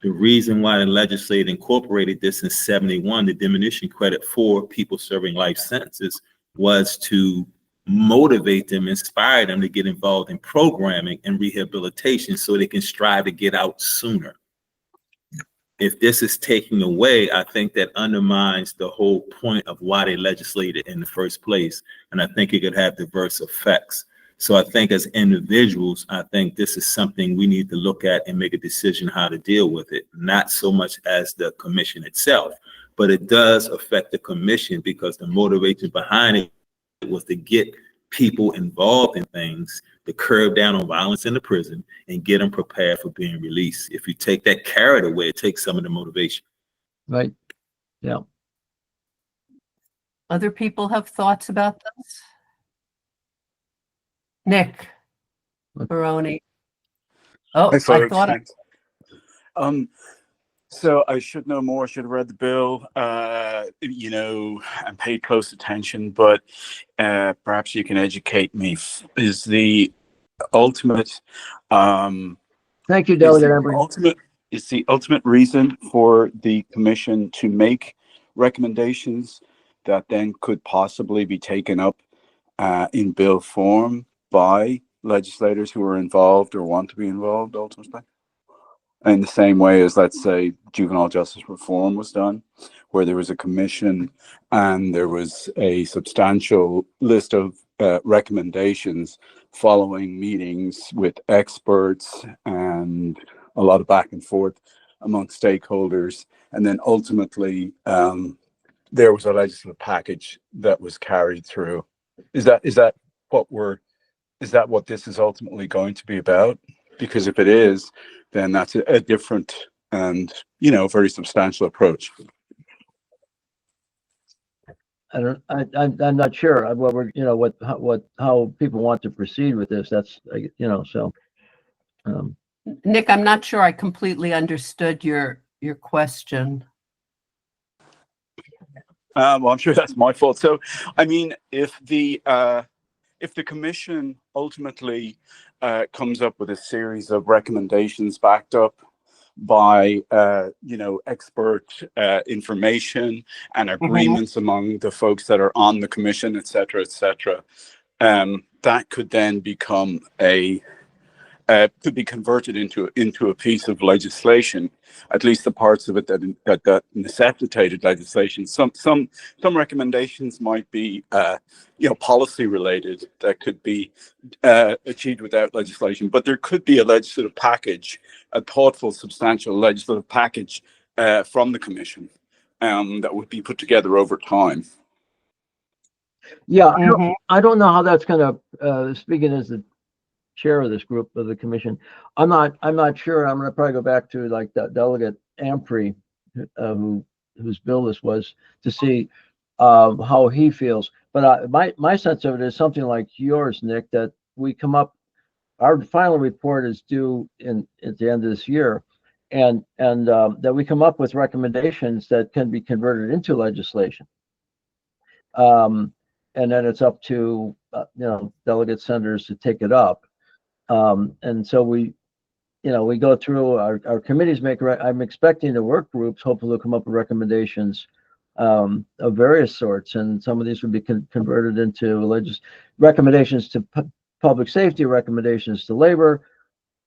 The reason why the legislature incorporated this in 71, the diminution credit for people serving life sentences, was to motivate them, inspire them to get involved in programming and rehabilitation so they can strive to get out sooner. If this is taken away, I think that undermines the whole point of why they legislated in the first place. And I think it could have diverse effects. So I think as individuals, I think this is something we need to look at and make a decision how to deal with it, not so much as the commission itself, but it does affect the commission because the motivation behind it was to get people involved in things, to curb down on violence in the prison and get them prepared for being released. If you take that carrot away, it takes some of the motivation. Right. Yeah. Other people have thoughts about this? Nick Baroni. Oh, Hi, I folks. thought Thanks. So I should know more. I should have read the bill, and paid close attention. But perhaps you can educate me. Is the ultimate? Thank you, Delegate Embry. Is the ultimate reason for the commission to make recommendations that then could possibly be taken up in bill form by legislators who are involved or want to be involved ultimately? In the same way as, let's say, juvenile justice reform was done, where there was a commission and there was a substantial list of recommendations following meetings with experts and a lot of back and forth among stakeholders. and then ultimately there was a legislative package that was carried through. Is that what this is ultimately going to be about? Because if it is, then that's a different and very substantial approach. I'm not sure what we're, how people want to proceed with this. That's, so. Nick, I'm not sure I completely understood your question. Well, I'm sure that's my fault. So, I mean, if the commission ultimately comes up with a series of recommendations backed up by expert information and agreements among the folks that are on the commission, et cetera, that could then become could be converted into a piece of legislation, at least the parts of it that necessitated legislation. Some recommendations might be policy related that could be achieved without legislation, but there could be a legislative package, a thoughtful, substantial legislative package from the commission that would be put together over time. Yeah, I don't know how that's going to, speaking as the chair of this group of the commission, I'm not sure. I'm going to probably go back to like the Delegate Ampry, whose bill this was, to see how he feels. But my sense of it is something like yours, Nick, that we come up, our final report is due at the end of this year, and that we come up with recommendations that can be converted into legislation. And then it's up to delegate senators to take it up. And so we go through our committees, I'm expecting the work groups hopefully will come up with recommendations of various sorts, and some of these would be converted into recommendations to public safety, recommendations to labor,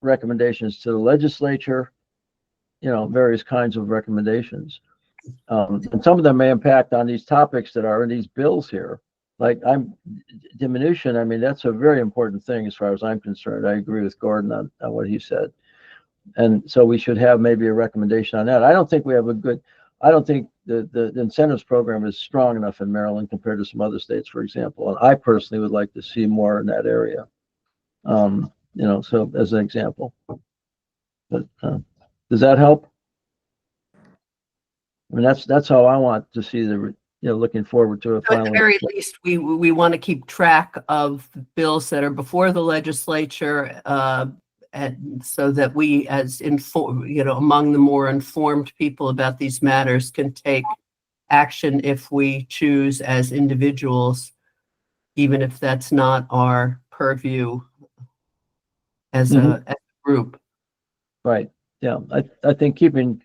recommendations to the legislature, various kinds of recommendations. And some of them may impact on these topics that are in these bills here. Like diminution, I mean, that's a very important thing as far as I'm concerned. I agree with Gordon on what he said. And so we should have maybe a recommendation on that. I don't think the incentives program is strong enough in Maryland compared to some other states, for example. And I personally would like to see more in that area. So as an example. But does that help? I mean, that's how I want to see looking forward to a final. At the very least, we want to keep track of bills that are before the legislature, and so that we, as among the more informed people about these matters, can take action if we choose as individuals, even if that's not our purview as a group. Right. Yeah. I think keeping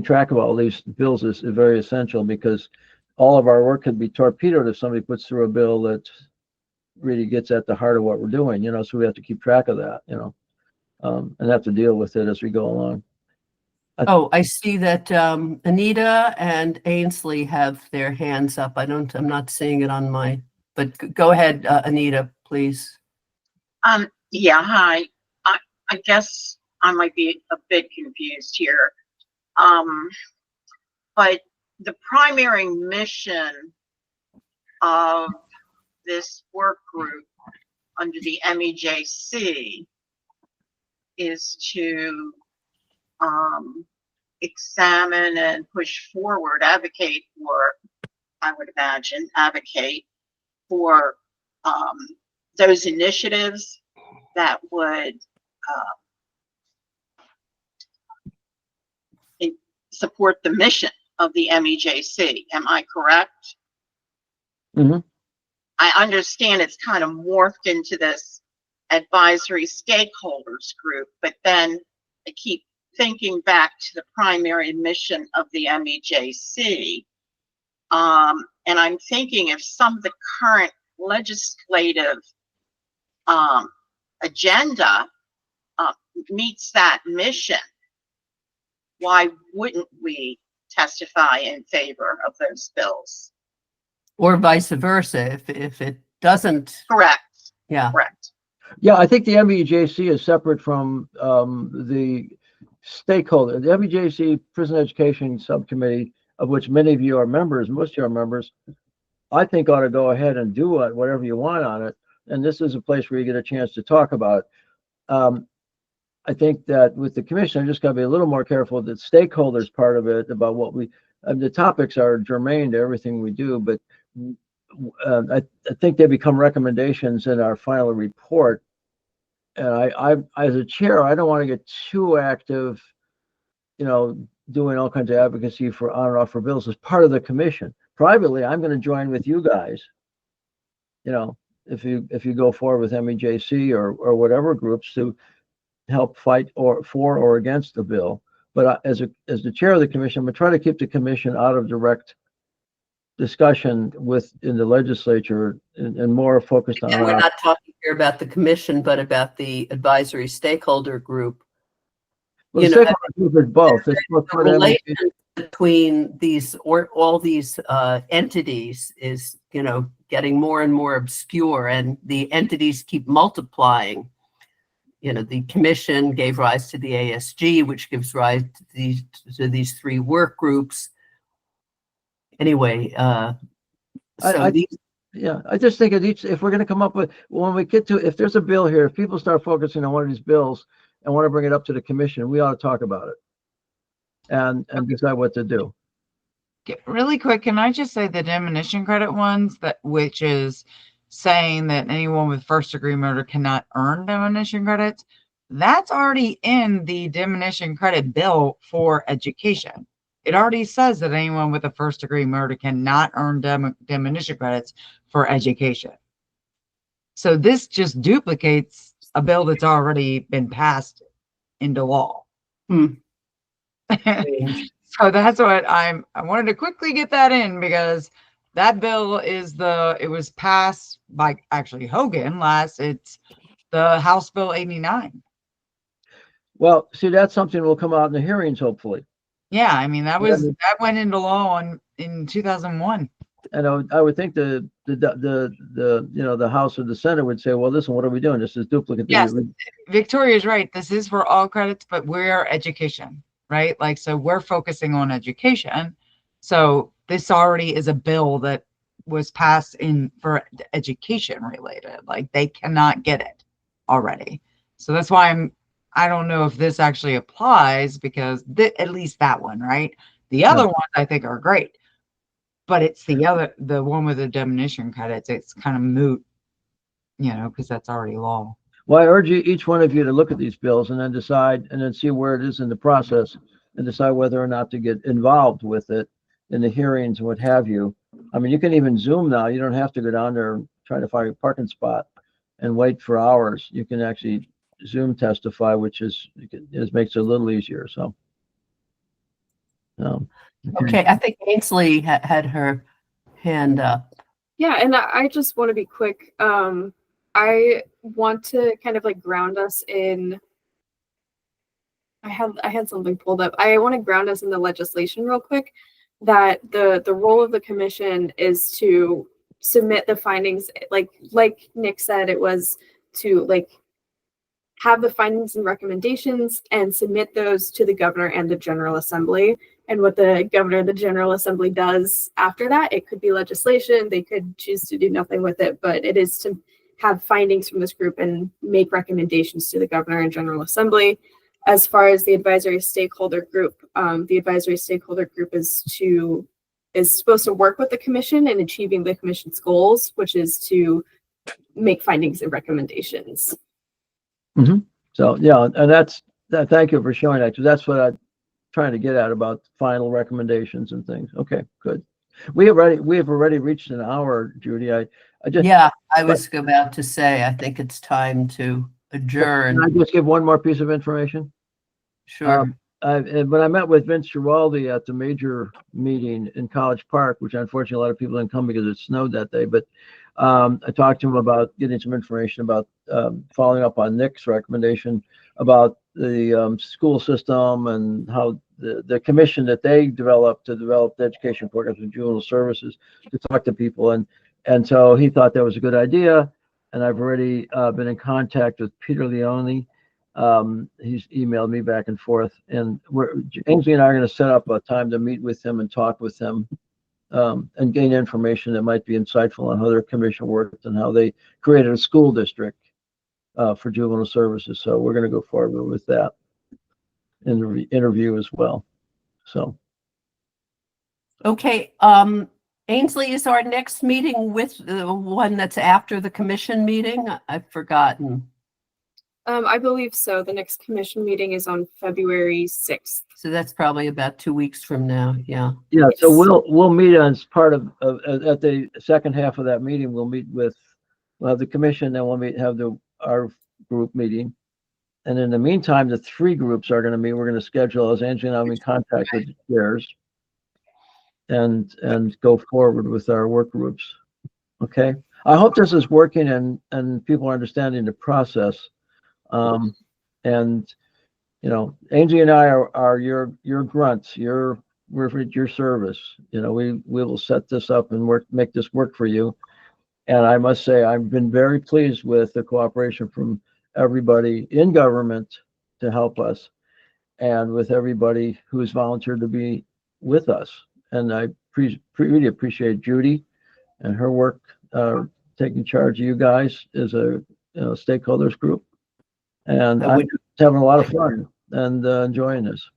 track of all these bills is very essential, because all of our work could be torpedoed if somebody puts through a bill that really gets at the heart of what we're doing, so we have to keep track of that, and have to deal with it as we go along. I see that Anita and Ainsley have their hands up. I'm not seeing it on but go ahead, Anita, please. Yeah, hi. I guess I might be a bit confused here. But the primary mission of this work group under the MEJC is to examine and push forward, advocate for those initiatives that would support the mission of the MEJC. Am I correct? Mm-hmm. I understand it's kind of morphed into this advisory stakeholders group, but then I keep thinking back to the primary mission of the MEJC. And I'm thinking if some of the current legislative agenda meets that mission, why wouldn't we testify in favor of those bills? Or vice versa, if it doesn't. Correct. Yeah. Correct. Yeah, I think the MEJC is separate from the stakeholder, the WJC Prison Education Subcommittee, of which many of you are members, most of you are members, I think ought to go ahead and do whatever you want on it. And this is a place where you get a chance to talk about it. I think that with the commission, I'm just got to be a little more careful that stakeholders part of it about what the topics are germane to everything we do, but I think they become recommendations in our final report. And I, as a chair, I don't want to get too active, doing all kinds of advocacy for on and off for bills as part of the commission. Privately, I'm going to join with you guys. If you go forward with MEJC or whatever groups to help fight for or against the bill. But as the chair of the commission, I'm going to try to keep the commission out of direct discussion in the legislature and more focused on. And we're not talking here about the commission, but about the advisory stakeholder group. Well, the stakeholder group is both. The relation between all these entities is, getting more and more obscure, and the entities keep multiplying. The commission gave rise to the ASG, which gives rise to these three work groups. Anyway, I just think if we're going to come up with, if there's a bill here, if people start focusing on one of these bills and want to bring it up to the commission, we ought to talk about it and decide what to do. Really quick, can I just say the diminution credit ones, which is saying that anyone with first degree murder cannot earn diminution credits, that's already in the diminution credit bill for education. It already says that anyone with a first degree murder cannot earn diminution credits for education. So this just duplicates a bill that's already been passed into law. So that's what I wanted to quickly get that in, because that bill it was passed by actually Hogan it's the House Bill 89. Well, see, that's something will come out in the hearings, hopefully. Yeah, I mean, that went into law in 2001. And I would think the House or the Senate would say, well, listen, what are we doing? This is duplicate. Yes, Victoria's right. This is for all credits, but we're education, right? So we're focusing on education. So this already is a bill that was passed for education related. They cannot get it already. So that's why I don't know if this actually applies, because at least that one, right? The other ones I think are great, but it's the one with the diminution credits. It's kind of moot, because that's already law. Well, I urge each one of you to look at these bills and then decide, and then see where it is in the process and decide whether or not to get involved with it in the hearings and what have you. I mean, you can even Zoom now. You don't have to go down there and try to find a parking spot and wait for hours. You can actually Zoom testify, which makes it a little easier. So, okay. I think Ainsley had her hand up. Yeah, and I just want to be quick. I want to kind of ground us in. I had something pulled up. I want to ground us in the legislation real quick. That the role of the commission is to submit the findings, like Nick said, it was to have the findings and recommendations and submit those to the governor and the General Assembly. And what the governor and the General Assembly does after that, it could be legislation. They could choose to do nothing with it, but it is to have findings from this group and make recommendations to the governor and General Assembly. As far as the advisory stakeholder group is supposed to work with the commission in achieving the commission's goals, which is to make findings and recommendations. Mm-hmm. So yeah, and thank you for showing that, because that's what I'm trying to get at about final recommendations and things. Okay, good. We have already reached an hour, Judy. I was about to say, I think it's time to adjourn. Can I just give one more piece of information? Sure. When I met with Vince Giraldi at the major meeting in College Park, which unfortunately a lot of people didn't come because it snowed that day, but I talked to him about getting some information about following up on Nick's recommendation about the school system and how the commission that they developed to develop the education programs and juvenile services to talk to people. And so he thought that was a good idea. And I've already been in contact with Peter Leone He's emailed me back and forth, and Ainsley and I are going to set up a time to meet with him and talk with him, and gain information that might be insightful on how their commission worked and how they created a school district for juvenile services. So we're going to go forward with that in the interview as well. So. Okay, Ainsley, is our next meeting with the one that's after the commission meeting? I've forgotten. I believe so. The next commission meeting is on February 6th. So that's probably about 2 weeks from now. Yeah. Yeah. Yes. So we'll meet as part of at the second half of that meeting. We'll have the commission, then we'll have our group meeting. And in the meantime, the three groups are going to meet. We're going to schedule, as Angie and I, in contact with the chairs, and go forward with our work groups. Okay. I hope this is working and people are understanding the process. And you know, Angie and I are your grunts. We're at your service. You know, we will set this up and make this work for you. And I must say, I've been very pleased with the cooperation from everybody in government to help us, and with everybody who's volunteered to be with us. And I really appreciate Judy and her work taking charge of you guys as a stakeholders group. And I'm having a lot of fun and enjoying this.